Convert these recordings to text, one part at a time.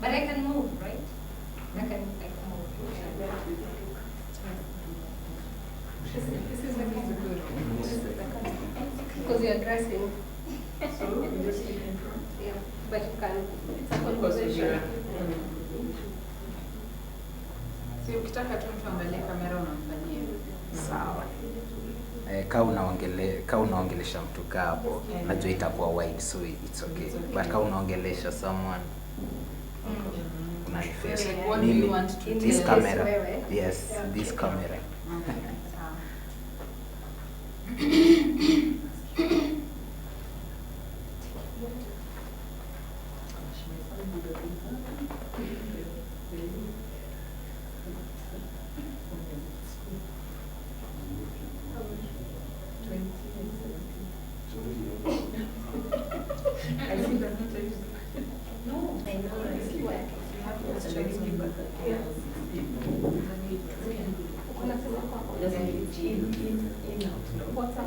But I can move, right? I can move. This is the kind of good. This is the kind. Because you're dressing. So you just keep in front. Yeah, but you can. It's a Because conversation. Si ukitaka tu mtu angalie kamera unamfanyia. Sawa. Ka unaongelesha mtu kaa hapo, najua itakuwa wide, so it's okay. But ka unaongelesha someone unaniface. Like, what do you want to This tell? camera. wewe. Yes, this camera. No, I know. It's work. Unasema kwako. What's up?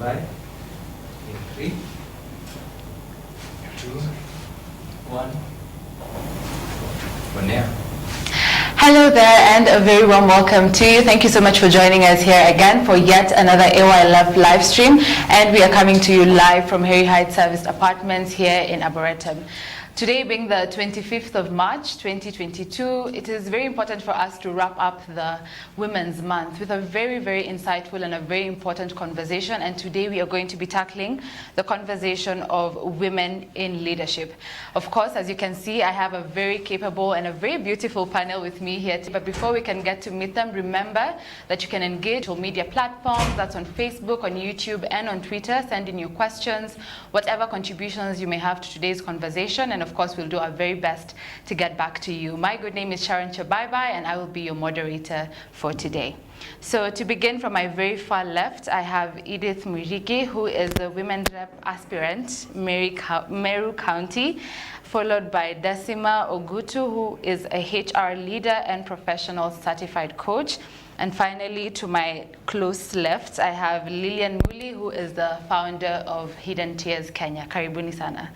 by. In 3, 2, 1. On air. Hello there, and a very warm welcome to you. Thank you so much for joining us here again for yet another AY Love live stream. And we are coming to you live from Harry Hyde Serviced Apartments here in Arboretum. Today being the 25th of March 2022, it is very important for us to wrap up the Women's Month with a very, very insightful and a very important conversation. And today we are going to be tackling the conversation of women in leadership. Of course, as you can see, I have a very capable and a very beautiful panel with me here. But before we can get to meet them, remember that you can engage on media platforms. That's on Facebook, on YouTube, and on Twitter. Send in your questions, whatever contributions you may have to today's conversation. And of course, we'll do our very best to get back to you. My good name is Sharon Chabaibai, and I will be your moderator for today. So to begin from my very far left, I have Edith Mwirigi, who is a Women Rep aspirant, Meru County, followed by Decima Ogutu, who is a HR leader and professional certified coach. And finally, to my close left, I have Lillian Muli, who is the founder of Hidden Tears Kenya. Karibuni sana.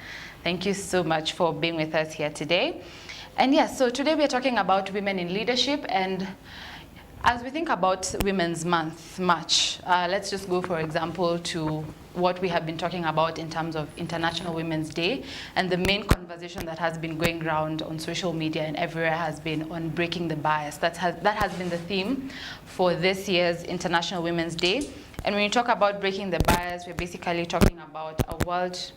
Thank you so much for being with us here today. And yes, so today we're talking about women in leadership. And as we think about Women's Month, March, let's just go, for example, to what we have been talking about in terms of International Women's Day. And the main conversation that has been going around on social media and everywhere has been on breaking the bias. That has been the theme for this year's International Women's Day. And when you talk about breaking the bias, we're basically talking about a world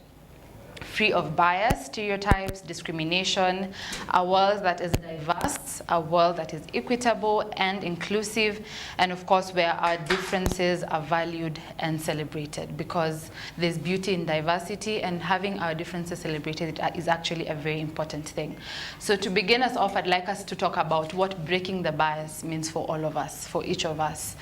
free of bias, stereotypes, discrimination, a world that is diverse, a world that is equitable and inclusive, and of course where our differences are valued and celebrated, because there's beauty in diversity, and having our differences celebrated is actually a very important thing. So to begin us off, I'd like us to talk about what breaking the bias means for all of us, for each of us.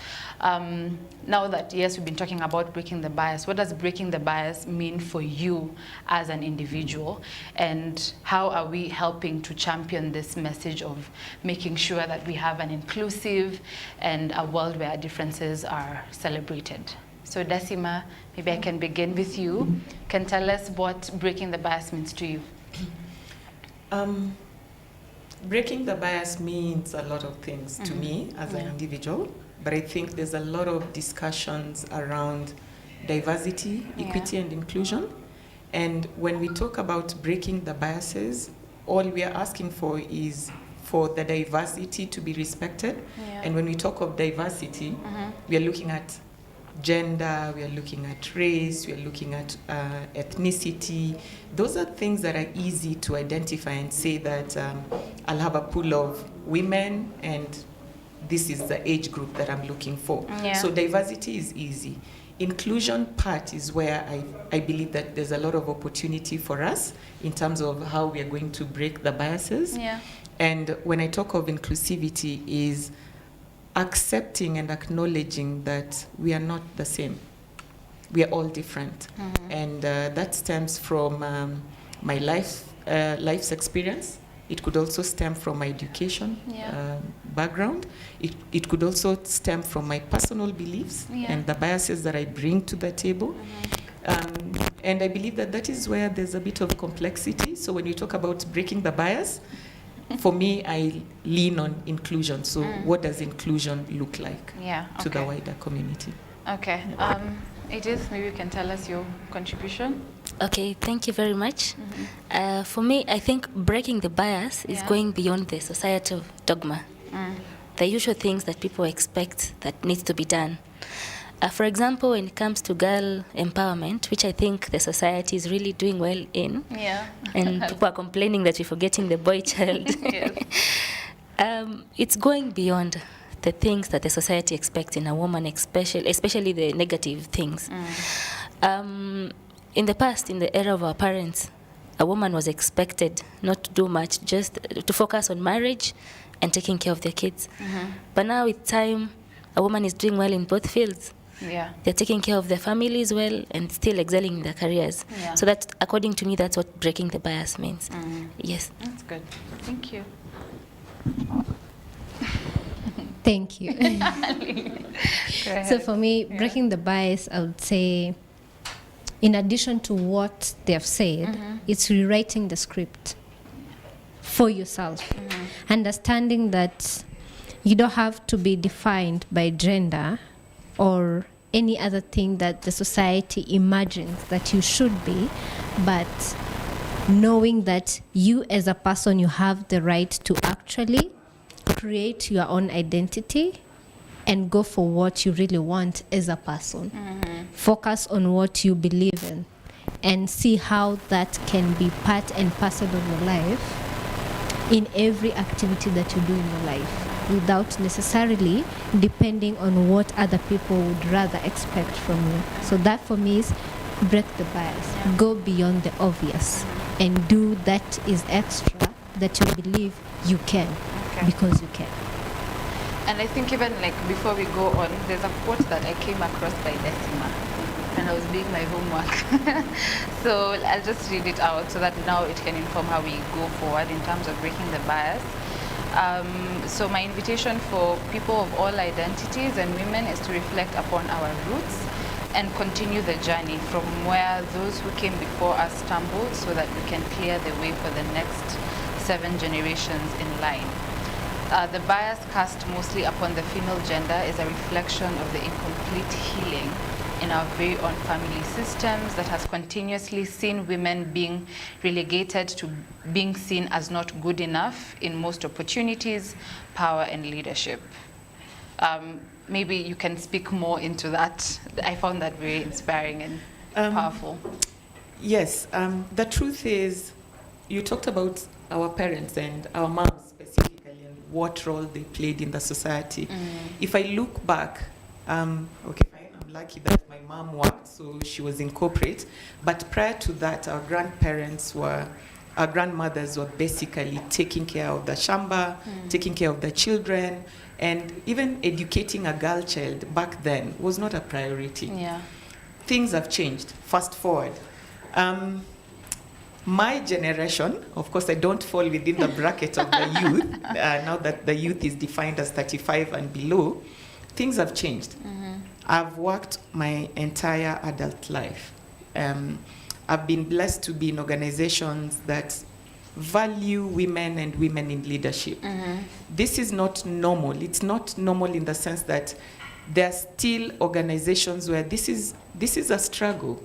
Now that, yes, we've been talking about breaking the bias, what does breaking the bias mean for you as an individual? And how are we helping to champion this message of making sure that we have an inclusive and a world where our differences are celebrated? So Decima, maybe I can begin with you. Can tell us what breaking the bias means to you? Breaking the bias means a lot of things to me as an individual. But I think there's a lot of discussions around diversity, equity, and inclusion. And when we talk about breaking the biases, all we are asking for is for the diversity to be respected. And when we talk of diversity, we are looking at gender, we are looking at race, we are looking at ethnicity. Those are things that are easy to identify and say that I'll have a pool of women and this is the age group that I'm looking for. So diversity is easy. Inclusion part is where I believe that there's a lot of opportunity for us in terms of how we are going to break the biases. And when I talk of inclusivity is accepting and acknowledging that we are not the same. We are all different. And that stems from my life's experience. It could also stem from my education background. It could also stem from my personal beliefs and the biases that I bring to the table. And I believe that that is where there's a bit of complexity. So when you talk about breaking the bias, for me, I lean on inclusion. So what does inclusion look like to the wider community? Okay. Edith, maybe you can tell us your contribution. Okay, thank you very much. For me, I think breaking the bias is going beyond the societal dogma, the usual things that people expect that needs to be done. For example, when it comes to girl empowerment, which I think the society is really doing well in, and people are complaining that we're forgetting the boy child, it's going beyond the things that the society expects in a woman, especially the negative things. In the past, in the era of our parents, a woman was expected not to do much, just to focus on marriage and taking care of their kids. But now with time, a woman is doing well in both fields. They're taking care of their families well and still excelling in their careers. So that, according to me, that's what breaking the bias means. Yes. That's good. Thank you. Thank you. So for me, breaking the bias, I would say in addition to what they've said, it's rewriting the script for yourself. Understanding that you don't have to be defined by gender or any other thing that the society imagines that you should be, but knowing that you as a person, you have the right to actually create your own identity and go for what you really want as a person. Focus on what you believe in and see how that can be part and parcel of your life in every activity that you do in your life, without necessarily depending on what other people would rather expect from you. So that for me is break the bias, go beyond the obvious, and do that is extra that you believe you can, because you can. And I think even like before we go on, there's a quote that I came across by Decima, and I was doing my homework. So I'll just read it out so that now it can inform how we go forward in terms of breaking the bias. So my invitation for people of all identities and women is to reflect upon our roots and continue the journey from where those who came before us stumbled, so that we can clear the way for the next 7 generations in line. The bias cast mostly upon the female gender is a reflection of the incomplete healing in our very own family systems that has continuously seen women being relegated to being seen as not good enough in most opportunities, power, and leadership. Maybe you can speak more into that. I found that very inspiring and powerful. Yes, the truth is, you talked about our parents and our moms specifically and what role they played in the society. If I look back, okay, fine, I'm lucky that my mom worked, so she was in corporate. But prior to that, our grandmothers were basically taking care of the shamba, taking care of the children, and even educating a girl child back then was not a priority. Yeah. Things have changed. Fast forward. My generation, of course, I don't fall within the bracket of the youth, now that the youth is defined as 35 and below, things have changed. I've worked my entire adult life. I've been blessed to be in organizations that value women and women in leadership. This is not normal. It's not normal in the sense that there are still organizations where this is a struggle.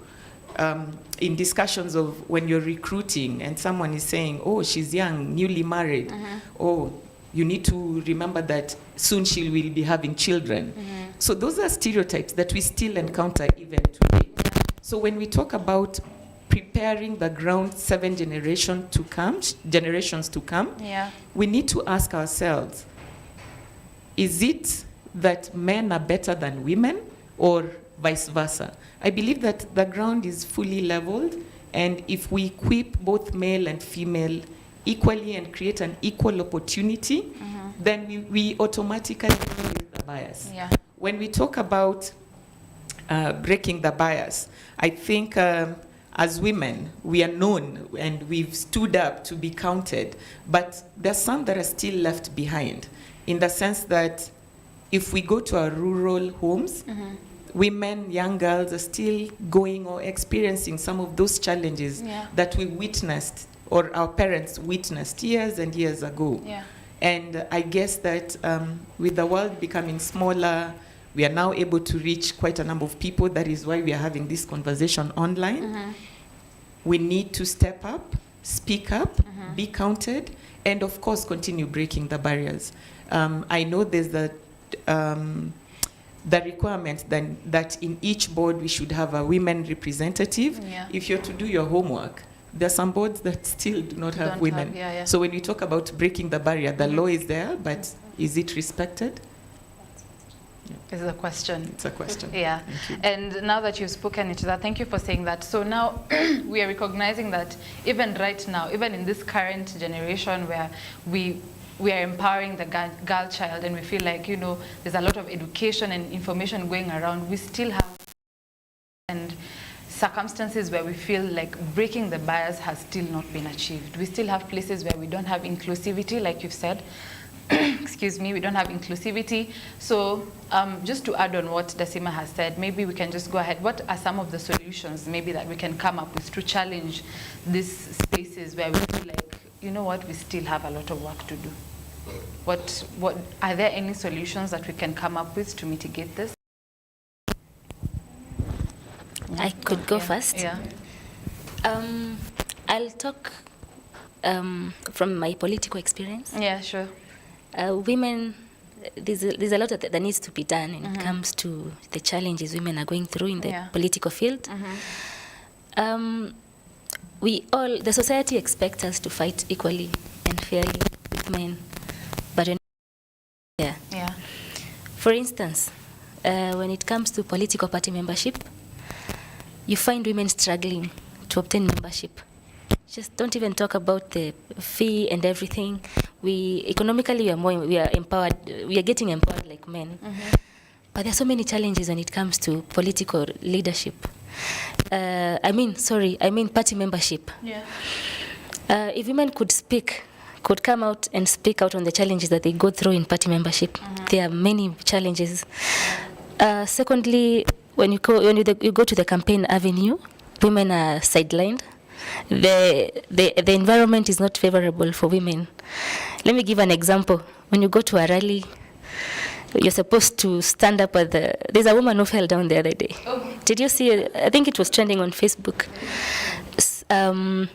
In discussions of when you're recruiting and someone is saying, oh, she's young, newly married, oh, you need to remember that soon she will be having children. So those are stereotypes that we still encounter even today. So when we talk about preparing the ground 7 generations to come, we need to ask ourselves, is it that men are better than women, or vice versa? I believe that the ground is fully leveled, and if we equip both male and female equally and create an equal opportunity, then we automatically break the bias. When we talk about breaking the bias, I think as women, we are known and we've stood up to be counted, but there's some that are still left behind, in the sense that if we go to our rural homes, women, young girls are still going or experiencing some of those challenges that we witnessed or our parents witnessed years and years ago. And I guess that with the world becoming smaller, we are now able to reach quite a number of people. That is why we are having this conversation online. We need to step up, speak up, be counted, and of course continue breaking the barriers. I know there's the requirement that in each board we should have a women representative. If you're to do your homework, there are some boards that still do not have women. So when you talk about breaking the barrier, the law is there, but is it respected? Is a question. It's a question. And now that you've spoken into that, thank you for saying that. So now we are recognizing that even right now, even in this current generation where we are empowering the girl child, and we feel like, you know, there's a lot of education and information going around, we still have and circumstances where we feel like breaking the bias has still not been achieved. We still have places where we don't have inclusivity, like you've said. excuse me, we don't have inclusivity. So just to add on what Dasima has said, maybe we can just go ahead. What are some of the solutions maybe that we can come up with to challenge these spaces where we feel like, you know what, we still have a lot of work to do? What are there any solutions that we can come up with to mitigate this? I could go first. Yeah. I'll talk from my political experience. Yeah, sure. Women, there's a lot that needs to be done when it comes to the challenges women are going through in the political field. The society expects us to fight equally and fairly with men, but for instance, when it comes to political party membership, you find women struggling to obtain membership. Just don't even talk about the fee and everything. Economically we are empowered. We are getting empowered like men. But there are so many challenges when it comes to political leadership. I mean party membership. Yeah. If women could come out and speak out on the challenges that they go through in party membership, there are many challenges. Secondly, when you go to the campaign avenue, women are sidelined. The environment is not favorable for women. Let me give an example. When you go to a rally, you're supposed to stand up at there's a woman who fell down the other day. Oh. Did you see it? I think it was trending on Facebook. The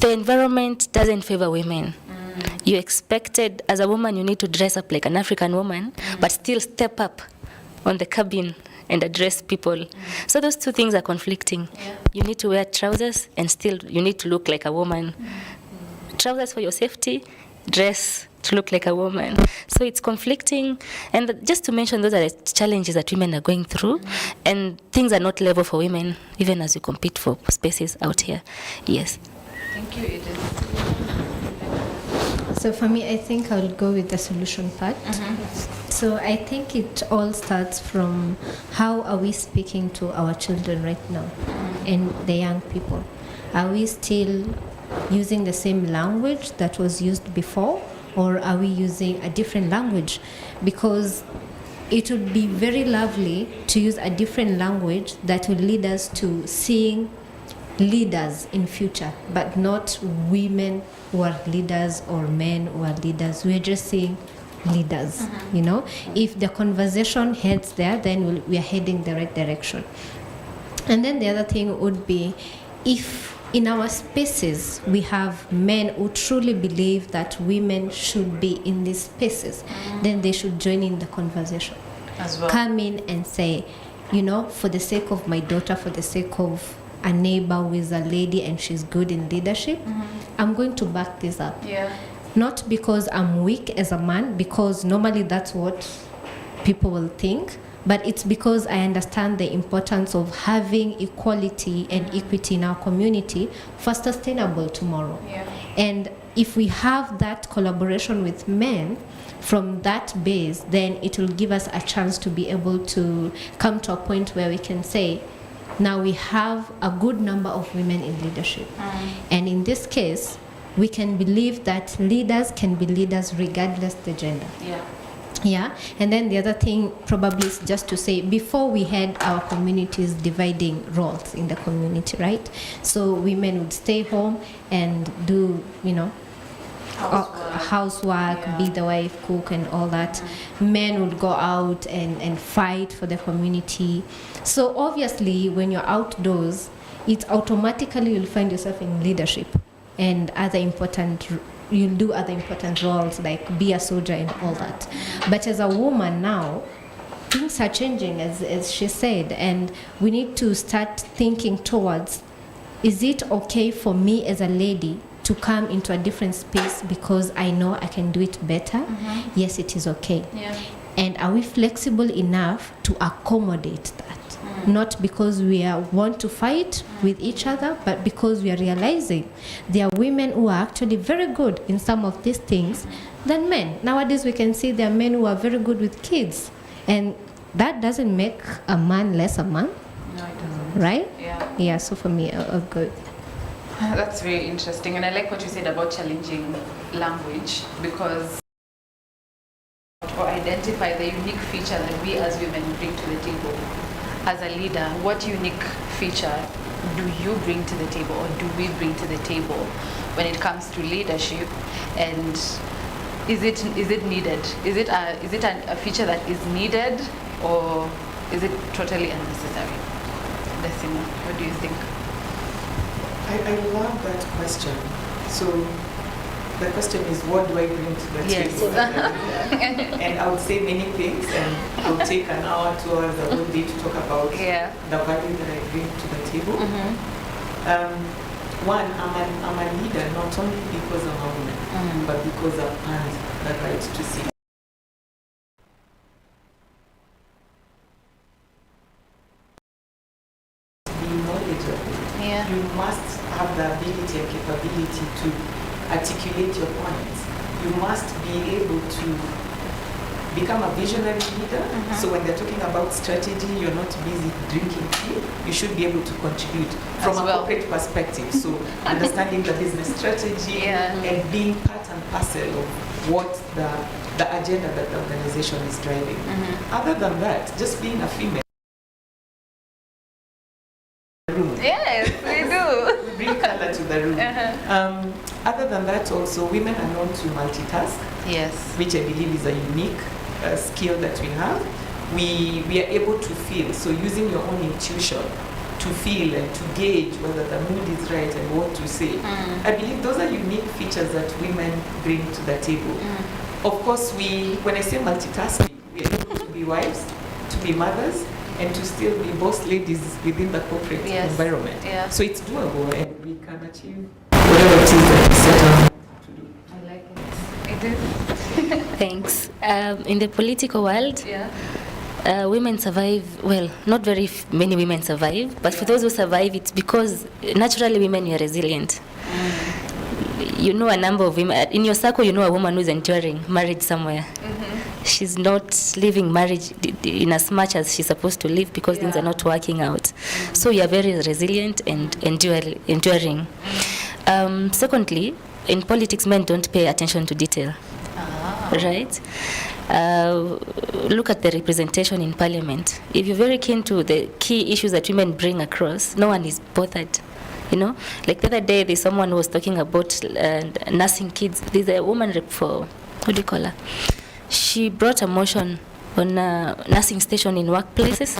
environment doesn't favor women. You expected, as a woman, you need to dress up like an African woman, but still step up on the cabin and address people. So those two things are conflicting. Yeah. You need to wear trousers and still you need to look like a woman. Trousers for your safety, dress to look like a woman. So it's conflicting. And just to mention, those are the challenges that women are going through. And things are not level for women, even as we compete for spaces out here. Yes. Thank you, Edith. So for me, I think I will go with the solution part. So I think it all starts from how are we speaking to our children right now and the young people. Are we still using the same language that was used before, or are we using a different language? Because it would be very lovely to use a different language that will lead us to seeing leaders in future, but not women who are leaders or men who are leaders. We're just seeing leaders, you know. If the conversation heads there, then we are heading the right direction. And then the other thing would be, if in our spaces we have men who truly believe that women should be in these spaces, then they should join in the conversation as well. Come in and say, you know, for the sake of my daughter, for the sake of a neighbor who is a lady and she's good in leadership, I'm going to back this up. Yeah. Not because I'm weak as a man, because normally that's what people will think, but it's because I understand the importance of having equality and equity in our community for sustainable tomorrow. Yeah. And if we have that collaboration with men from that base, then it will give us a chance to be able to come to a point where we can say, now we have a good number of women in leadership. And in this case, we can believe that leaders can be leaders regardless the gender. Yeah. Yeah. And then the other thing probably is just to say, before we had our communities dividing roles in the community, right? So women would stay home and do, you know, housework, Yeah. be the wife, cook and all that. Men would go out and fight for the community. So obviously when you're outdoors, it automatically you'll find yourself in leadership and you'll do other important roles like be a soldier and all that. But as a woman now, things are changing, as she said, and we need to start thinking towards, is it okay for me as a lady to come into a different space because I know I can do it better? Yes, it is okay. Yeah. And are we flexible enough to accommodate that? Not because we want to fight with each other, but because we are realizing there are women who are actually very good in some of these things than men. Nowadays we can see there are men who are very good with kids, and that doesn't make a man less a man. No, it doesn't. Right? Yeah. Yeah, so for me, I'll go. That's very interesting, and I like what you said about challenging language, because or identify the unique feature that we as women bring to the table. As a leader, what unique feature do you bring to the table, or do we bring to the table when it comes to leadership? And is it needed? Is it a feature that is needed, or is it totally unnecessary? Decima, what do you think? I love that question. So the question is, what do I bring to the table? And I would say many things, and I would take an hour, 2 hours, a whole day to talk about the value that I bring to the table. One, I'm a leader not only because I'm a woman, but because I've earned the right to see. Be knowledgeable. You must have the ability and capability to articulate your points. You must be able to become a visionary leader. So when they're talking about strategy, you're not busy drinking tea. You should be able to contribute from a corporate perspective. So understanding the business strategy and being part and parcel of what the agenda that the organization is driving. Other than that, just being a female. Yes, we do. We bring color to the room. Other than that, also, women are known to multitask. Yes. Which I believe is a unique skill that we have. We are able to feel, so using your own intuition to feel and to gauge whether the mood is right and what to say. I believe those are unique features that women bring to the table. Of course, when I say multitasking, we are able to be wives, to be mothers, and to still be boss ladies within the corporate environment. So it's doable, and we can achieve whatever it is that we set out to do. I like it. It is. Thanks. In the political world, women survive, well, not very many women survive, but for those who survive, it's because naturally women are resilient. You know a number of women, in your circle you know a woman who's enduring marriage somewhere. She's not living marriage in as much as she's supposed to live because things are not working out. So you are very resilient and enduring. Secondly, in politics, men don't pay attention to detail. Right? Look at the representation in parliament. If you're very keen to the key issues that women bring across, no one is bothered. You know, like the other day, there's someone who was talking about nursing kids. There's a woman rep for, what do you call her? She brought a motion on a nursing station in workplaces.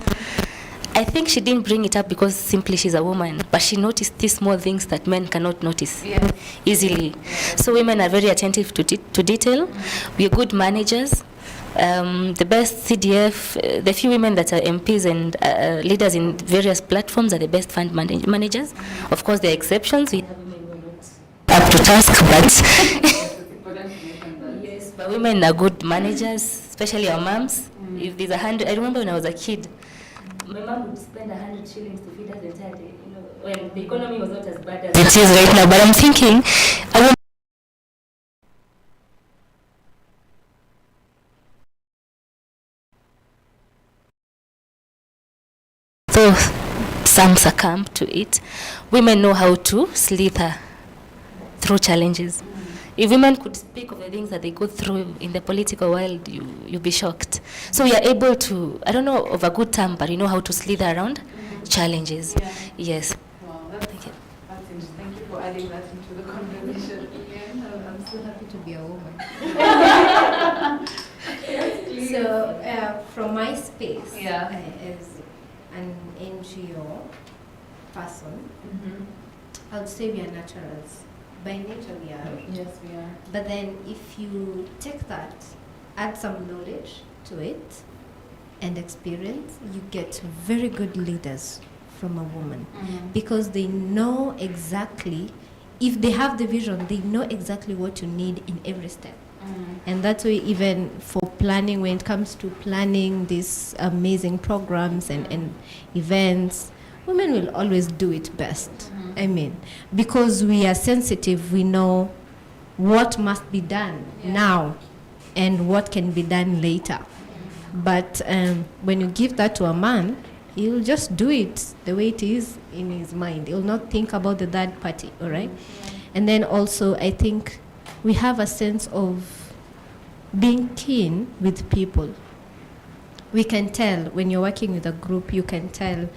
I think she didn't bring it up because simply she's a woman, but she noticed these small things that men cannot notice easily. So women are very attentive to detail. We are good managers. The best CDF, the few women that are MPs and leaders in various platforms are the best fund managers. Of course, there are exceptions. We have women who are not up to task, but yes, but women are good managers, especially our moms. If there's 100, I remember when I was a kid, my mom would spend 100 shillings to feed us the entire day. You know, when the economy was not as bad as it is right now. But I'm thinking, so some succumb to it. Women know how to slither through challenges. If women could speak of the things that they go through in the political world, you'll be shocked. So we are able to, I don't know of a good term, but we know how to slither around challenges. Yes. Wow, that's interesting. Thank you for adding that into the conversation. I'm so happy to be a woman. So, from my space, as an NGO person, I would say we are naturals. By nature we are. Yes, we are. But then if you take that, add some knowledge to it and experience, you get very good leaders from a woman. Because they know exactly, if they have the vision, they know exactly what you need in every step. And that's why even for planning, when it comes to planning these amazing programs and events, women will always do it best. I mean, because we are sensitive, we know what must be done now and what can be done later. But when you give that to a man, he'll just do it the way it is in his mind. He'll not think about the third party, all right? And then also, I think we have a sense of being keen with people. We can tell when you're working with a group, you can tell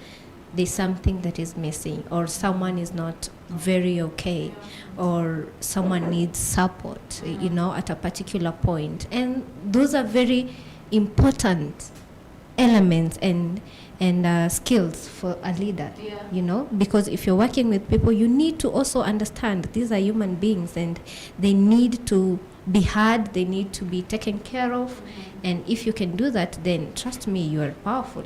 there's something that is missing, or someone is not very okay, or someone needs support, at a particular point. And those are very important elements and skills for a leader, because if you're working with people, you need to also understand these are human beings and they need to be heard, they need to be taken care of. And if you can do that, then trust me, you are powerful.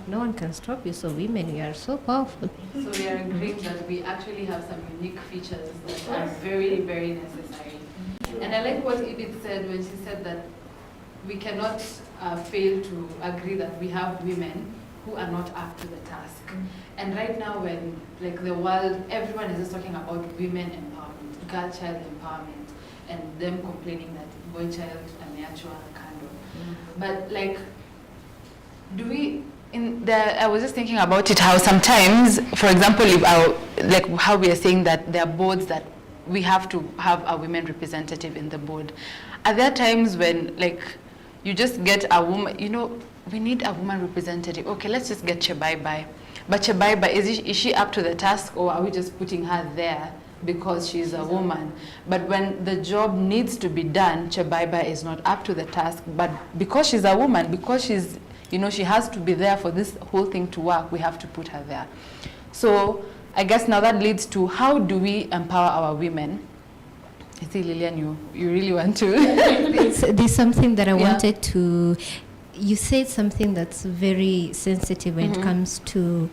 No one can stop you. So women, you are so powerful. So we are agreeing that we actually have some unique features that are very, very necessary. And I like what Edith said when she said that we cannot fail to agree that we have women who are not up to the task. And right now, when the world, everyone is just talking about women empowerment, girl-child empowerment, and them complaining that boy-child ameachwa kando. But do we? I was just thinking about it, how sometimes, for example, if how we are saying that there are boards that we have to have a women representative in the board. Are there times when you just get a woman, we need a woman representative. Okay, let's just get Chebaibai. But Chebaibai, is she up to the task, or are we just putting her there because she's a woman? But when the job needs to be done, Chebaibai is not up to the task. But because she's a woman, because she's, she has to be there for this whole thing to work, we have to put her there. So I guess now that leads to, how do we empower our women? I see, Lillian, you really want to. There's something that I wanted to... You said something that's very sensitive when it comes to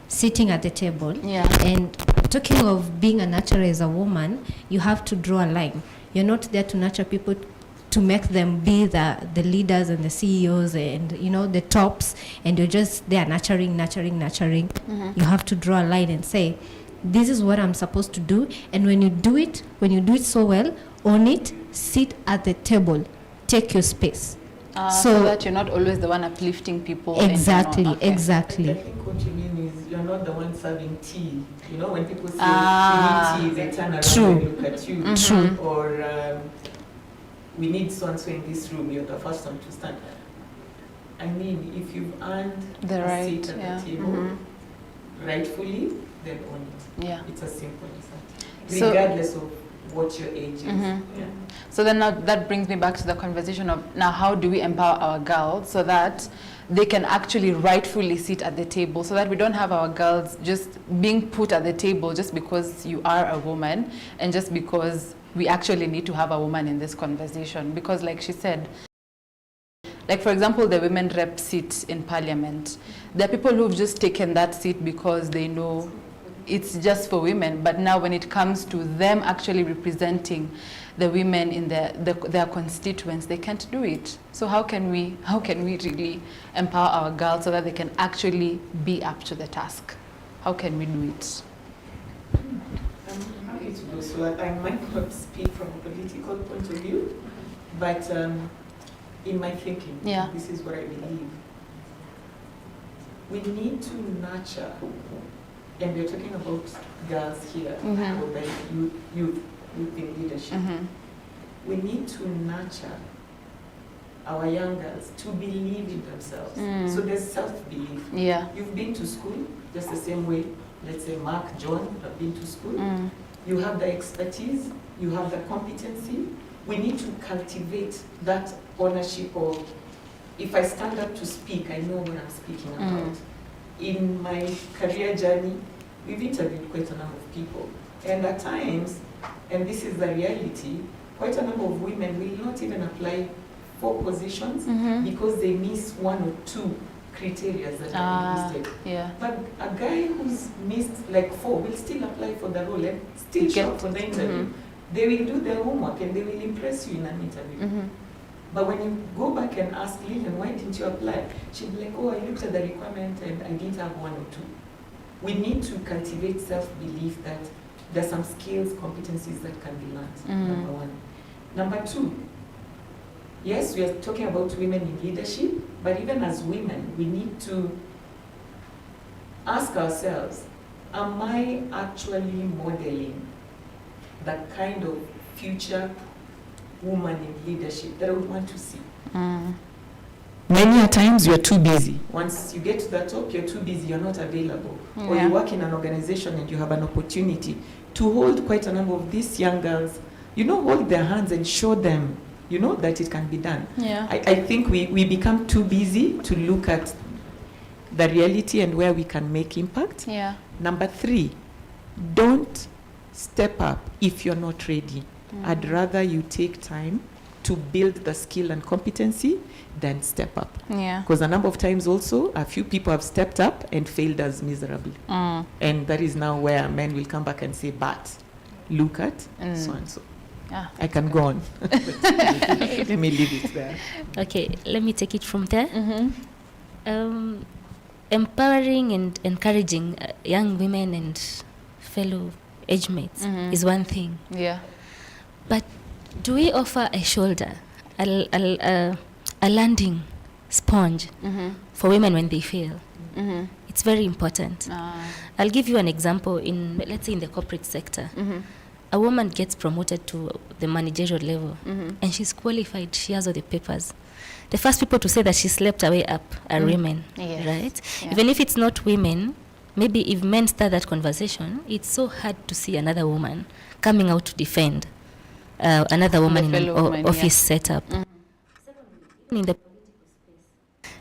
sitting at the table. Yeah. And talking of being a nurturer as a woman, you have to draw a line. You're not there to nurture people to make them be the leaders and the CEOs and, the tops, and you're just there nurturing. You have to draw a line and say, this is what I'm supposed to do. And when you do it so well, own it, sit at the table, take your space. So that you're not always the one uplifting people. Exactly, okay. Exactly. I think what you mean is you're not the one serving tea. When people say we need tea, they turn around and look at you. True. Or we need so-and-so in this room, you're the first one to stand. I mean, if you've earned a seat at the table, rightfully, then own it. Yeah. It's as simple as that. Regardless of what your age is. Yeah. So then now that brings me back to the conversation of, now how do we empower our girls so that they can actually rightfully sit at the table, so that we don't have our girls just being put at the table just because you are a woman and just because we actually need to have a woman in this conversation. Because like she said, for example, the women rep seat in parliament, there are people who've just taken that seat because they know it's just for women. But now when it comes to them actually representing the women in their constituents, they can't do it. So how can we really empower our girls so that they can actually be up to the task? How can we do it? I'm happy to do so. I might not speak from a political point of view, but in my thinking, this is what I believe. We need to nurture, and we're talking about girls here, or the youth in leadership. We need to nurture our young girls to believe in themselves. So there's self-belief. Yeah. You've been to school just the same way, let's say Mark, John have been to school. You have the expertise, you have the competency. We need to cultivate that ownership of, if I stand up to speak, I know what I'm speaking about. In my career journey, we've interviewed quite a number of people. And at times, and this is the reality, quite a number of women will not even apply for positions because they miss one or two criteria that are listed. Yeah. But a guy who's missed 4 will still apply for the role and still show up for the interview. They will do their homework and they will impress you in an interview. But when you go back and ask Lillian, why didn't you apply? She'll be like, oh, I looked at the requirement and I didn't have 1 or 2. We need to cultivate self-belief that there's some skills, competencies that can be learned, number 1. Number 2, yes, we are talking about women in leadership, but even as women, we need to ask ourselves, am I actually modeling the kind of future woman in leadership that I would want to see. Many a times you are too busy. Once you get to the top, you're too busy, you're not available. Or you work in an organization and you have an opportunity to hold quite a number of these young girls, hold their hands and show them, that it can be done. Yeah. I think we become too busy to look at the reality and where we can make impact. Yeah. Number 3, don't step up if you're not ready. I'd rather you take time to build the skill and competency than step up. Yeah. Because a number of times also, a few people have stepped up and failed us miserably. And that is now where men will come back and say, but look at so and so. Ah, I can go on. Let me leave it there. Okay, let me take it from there. Empowering and encouraging young women and fellow age mates is one thing. Yeah. But do we offer a shoulder, a landing sponge for women when they fail? It's very important. I'll give you an example. Let's say in the corporate sector, a woman gets promoted to the managerial level and she's qualified, she has all the papers. The first people to say that she slept her way up are women, right? Yeah. Even if it's not women, maybe if men start that conversation, it's so hard to see another woman coming out to defend another woman in an office setup. In the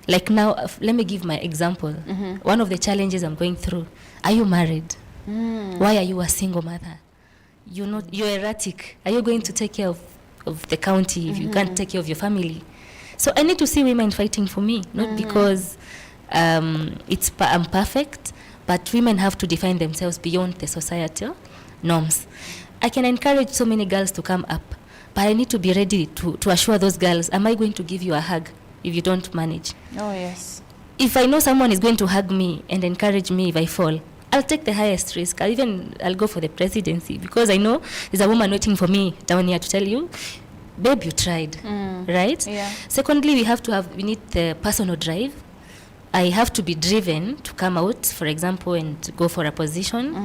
like now, let me give my example. One of the challenges I'm going through: are you married? Why are you a single mother? You're erratic. Are you going to take care of the county if you can't take care of your family? So I need to see women fighting for me, not because I'm perfect, but women have to define themselves beyond the societal norms. I can encourage so many girls to come up, but I need to be ready to assure those girls, am I going to give you a hug if you don't manage? Oh, yes. If I know someone is going to hug me and encourage me if I fall, I'll take the highest risk. I'll go for the presidency because I know there's a woman waiting for me down here to tell you, babe, you tried, right? Yeah. Secondly, we need the personal drive. I have to be driven to come out, for example, and go for a position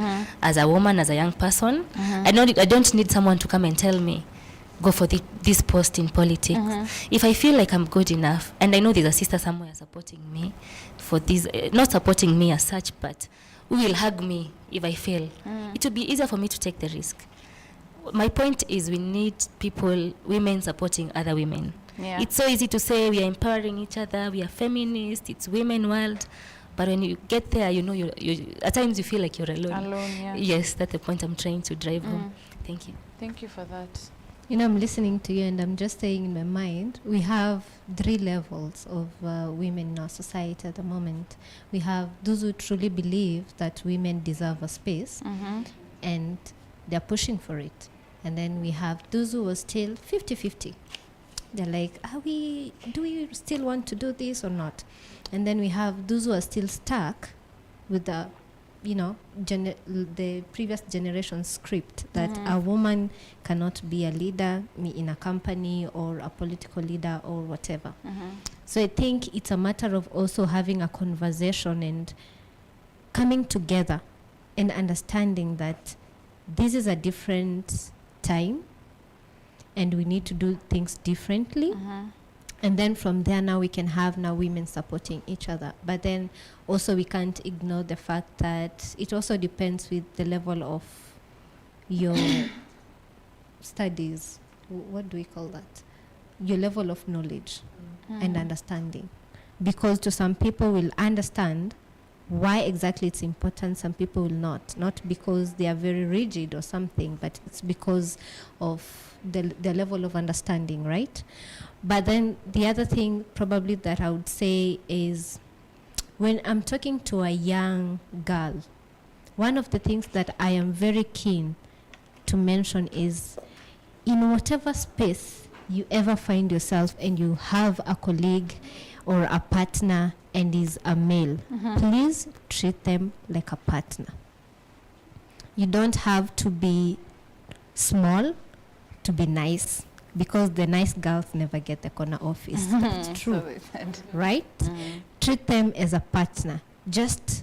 as a woman, as a young person. I don't need someone to come and tell me, go for this post in politics. If I feel like I'm good enough, and I know there's a sister somewhere supporting me for this, not supporting me as such, but who will hug me if I fail, it will be easier for me to take the risk. My point is we need women supporting other women. Yeah. It's so easy to say we are empowering each other, we are feminists, it's women world, but when you get there, you at times you feel like you're alone. Yeah. Yes, that's the point I'm trying to drive home. Thank you. Thank you for that. I'm listening to you and I'm just saying in my mind, we have 3 levels of women in our society at the moment. We have those who truly believe that women deserve a space and they're pushing for it. And then we have those who are still 50-50. They're like, do we still want to do this or not? And then we have those who are still stuck with the, the previous generation script that a woman cannot be a leader in a company or a political leader or whatever. So I think it's a matter of also having a conversation and coming together and understanding that this is a different time and we need to do things differently. And then from there now we can have women supporting each other. But then also we can't ignore the fact that it also depends with the level of your studies. What do we call that? Your level of knowledge and understanding. Because to some people will understand why exactly it's important, some people will not because they are very rigid or something, but it's because of the level of understanding, right? But then the other thing probably that I would say is when I'm talking to a young girl, one of the things that I am very keen to mention is in whatever space you ever find yourself and you have a colleague or a partner and is a male, please treat them like a partner. You don't have to be small to be nice, because the nice girls never get the corner office. That's true, right? Treat them as a partner. Just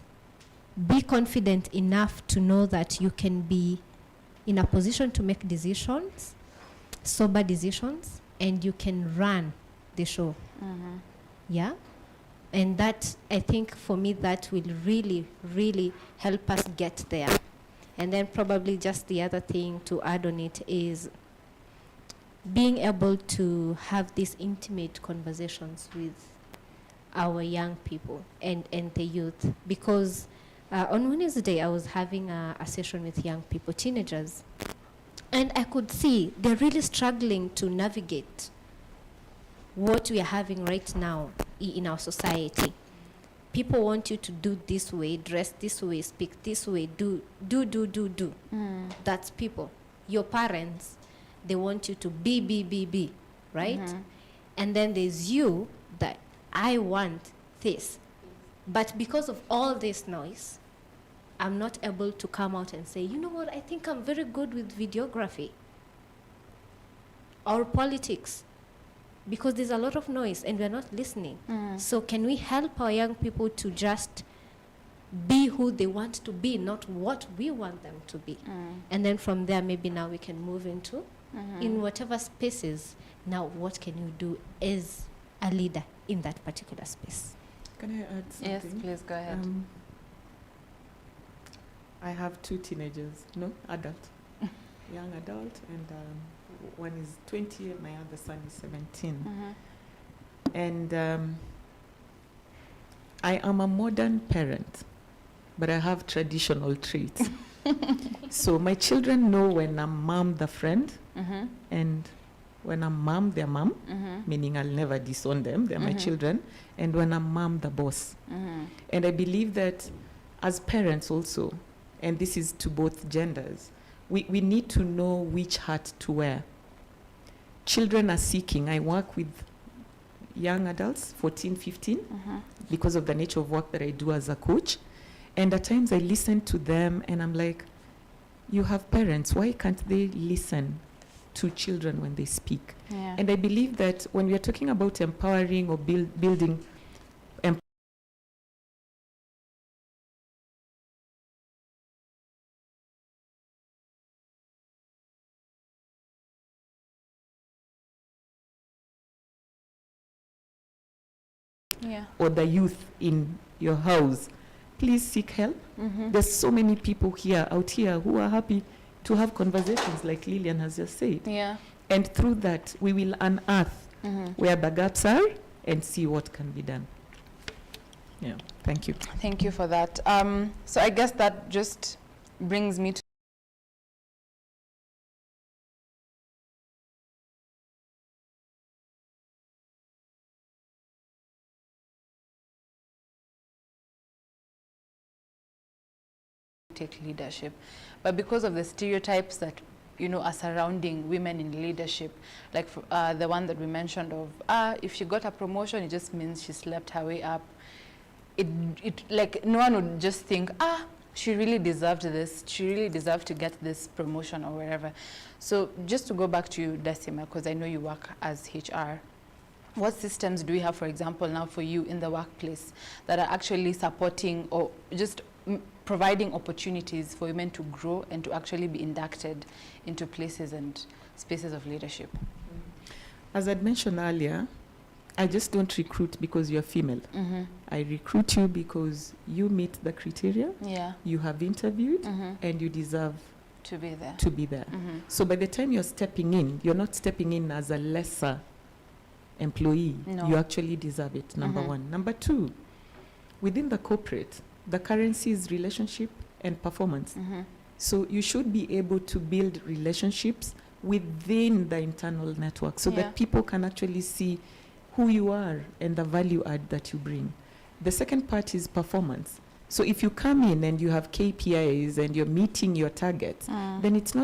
be confident enough to know that you can be in a position to make decisions sober decisions, and you can run the show. Yeah? And that, I think for me, that will really, really help us get there. And then probably just the other thing to add on it is being able to have these intimate conversations with our young people and the youth. Because on Wednesday, I was having a session with young people, teenagers, and I could see they're really struggling to navigate what we are having right now in our society. People want you to do this way, dress this way, speak this way, do. That's people. Your parents, they want you to be, right? And then there's you that I want this. But because of all this noise, I'm not able to come out and say, you know what, I think I'm very good with videography or politics, because there's a lot of noise and we're not listening. So can we help our young people to just be who they want to be, not what we want them to be? And then from there, maybe now we can move into, in whatever spaces, now what can you do as a leader in that particular space? Can I add something? Yes, please go ahead. I have 2 teenagers, adult, young adult, and one is 20 and my other son is 17. And I am a modern parent, but I have traditional traits. So my children know when I'm mom, the friend, and when I'm mom, they're mom, meaning I'll never disown them, they're my children, and when I'm mom, the boss. And I believe that as parents also, and this is to both genders, we need to know which hat to wear. Children are seeking. I work with young adults, 14, 15, because of the nature of work that I do as a coach. And at times I listen to them and I'm like, you have parents, why can't they listen to children when they speak? Yeah. And I believe that when we are talking about empowering or building or the youth in your house, please seek help. There's so many people out here who are happy to have conversations like Lillian has just said. Yeah. And through that, we will unearth where the gaps are and see what can be done. Yeah, thank you. Thank you for that. So I guess that just brings me to take leadership, but because of the stereotypes that are surrounding women in leadership, like the one that we mentioned of if she got a promotion, it just means she slept her way up. It like no one would just think she really deserved this, she really deserved to get this promotion or wherever. So just to go back to you, Decima, because I know you work as HR, what systems do we have, for example, now for you in the workplace that are actually supporting or just providing opportunities for women to grow and to actually be inducted into places and spaces of leadership? As I'd mentioned earlier, I just don't recruit because you're female. I recruit you because you meet the criteria, you have interviewed, and you deserve to be there. So by the time you're stepping in, you're not stepping in as a lesser employee. No. You actually deserve it, number one. Number two, within the corporate, the currency is relationship and performance. So you should be able to build relationships within the internal network so that people can actually see who you are and the value add that you bring. The second part is performance. So if you come in and you have KPIs and you're meeting your targets, then it's not